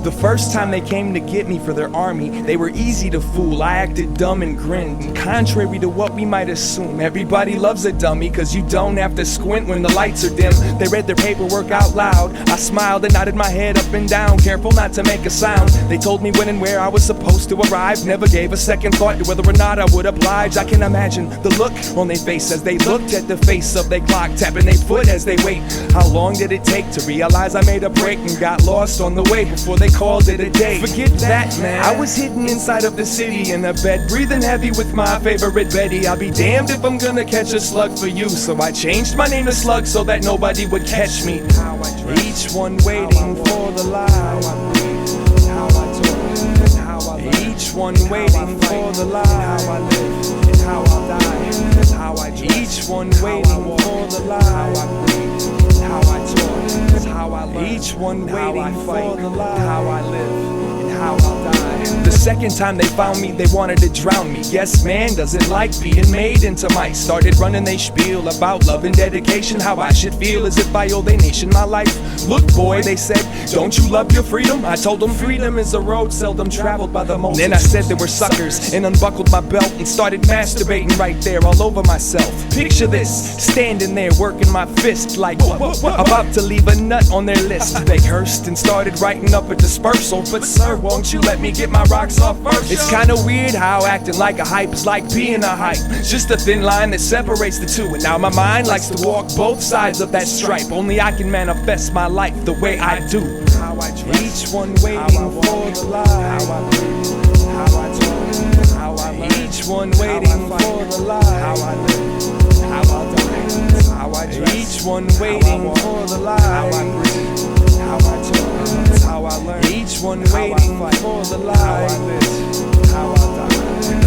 The first time they came to get me for their army, they were easy to fool. I acted dumb and grinned, and contrary to what we might assume, everybody loves a dummy, cause you don't have to squint when the lights are dim. They read their paperwork out loud. I smiled and nodded my head up and down, careful not to make a sound. They told me when and where I was supposed to arrive, never gave a second thought to whether or not I would oblige. I can imagine the look on their face as they looked at the face of their clock, tapping their foot as they wait. How long did it take to realize I made a break and got lost on the way before they called it a day? Forget that, man. I was hidden inside of the city in a bed, breathing heavy with my favorite Betty. I'll be damned if I'm gonna catch a slug for you, so I changed my name to Slug so that nobody would catch me. Each one waiting for the light. Each one waiting for the light. Each one waiting for the light. Each one waiting for the light. How I live and how I'll die. The second time they found me, they wanted to drown me. Yes, man doesn't like being made into mice. Started running they spiel about love and dedication, how I should feel as if I owe they nation my life. Look, boy, they said, don't you love your freedom? I told them freedom is a road seldom traveled by the most. Then I said they were suckers and unbuckled my belt and started masturbating right there all over myself. Picture this, standing there working my fist like about to leave a nut on their list. They cursed and started writing up a dispersal, but sir, won't you let me get my rocks off first? It's kinda weird how acting like a hype is like being a hype, just a thin line that separates the two. And now my mind likes to walk both sides of that stripe. Only I can manifest my life the way I do. Each one waiting for the light. Each one waiting for the light. Each one waiting for the light. Each one waiting for the light.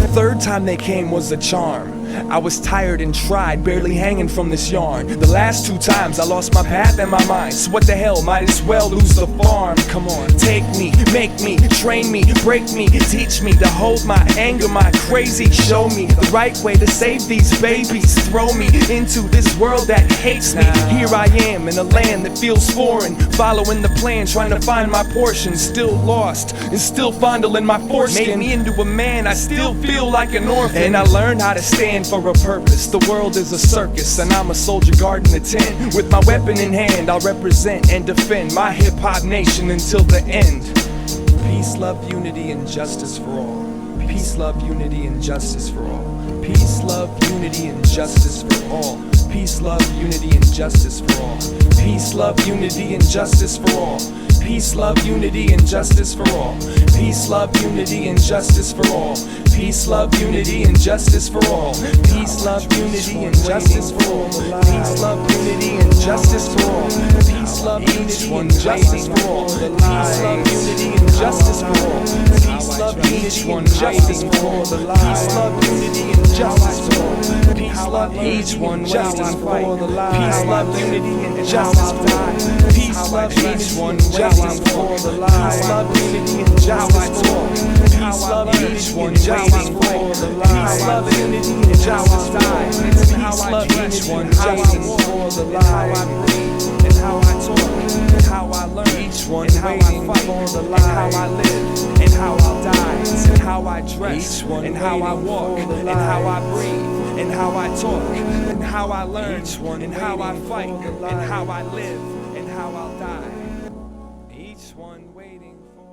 The third time they came was a charm. I was tired and tried, barely hanging from this yarn. The last two times I lost my path and my mind, so what the hell, might as well lose the farm. Come on, take me, make me, train me, break me, teach me to hold my anger, my crazy. Show me the right way to save these babies. Throw me into this world that hates me. Here I am in a land that feels foreign, following the plan, trying to find my portion. Still lost and still fondling my foreskin. Made me into a man, I still feel like an orphan. And I learned how to stand for a purpose. The world is a circus and I'm a soldier guarding the tent. With my weapon in hand, I'll represent and defend my hip-hop nation until the end. Peace, love, unity, and justice for all. Peace, love, unity, and justice for all. Peace, love, unity, and justice for all. Peace, love, unity, and justice for all. Peace, love, unity, and justice for all. Peace, love, unity, and justice for all. Peace, love, unity, and justice for all. Peace, love, unity, and justice for all. Peace, love, unity, and justice for all. Peace, love, unity, and justice for all. Peace, love, unity, and justice for all. Peace, love, unity, and justice for all. Peace, love, unity, and justice for all. Peace, love, unity, and justice for all. Peace, love, each one justice for the light. Peace, love, unity, and justice for all. Peace, love, each one justice for the light. Peace, love, unity, and justice for all. Peace, love, each one justice for the light. Peace, love, unity, and justice for all. Peace, love, each one justice for the light. And how I talk, and how I learn, each one waiting for the light. And how I live, and how I'll die, and how I dress, and how I walk, and how I breathe, and how I talk, and how I learn, and how I fight, and how I live, and how I'll die. Each one waiting for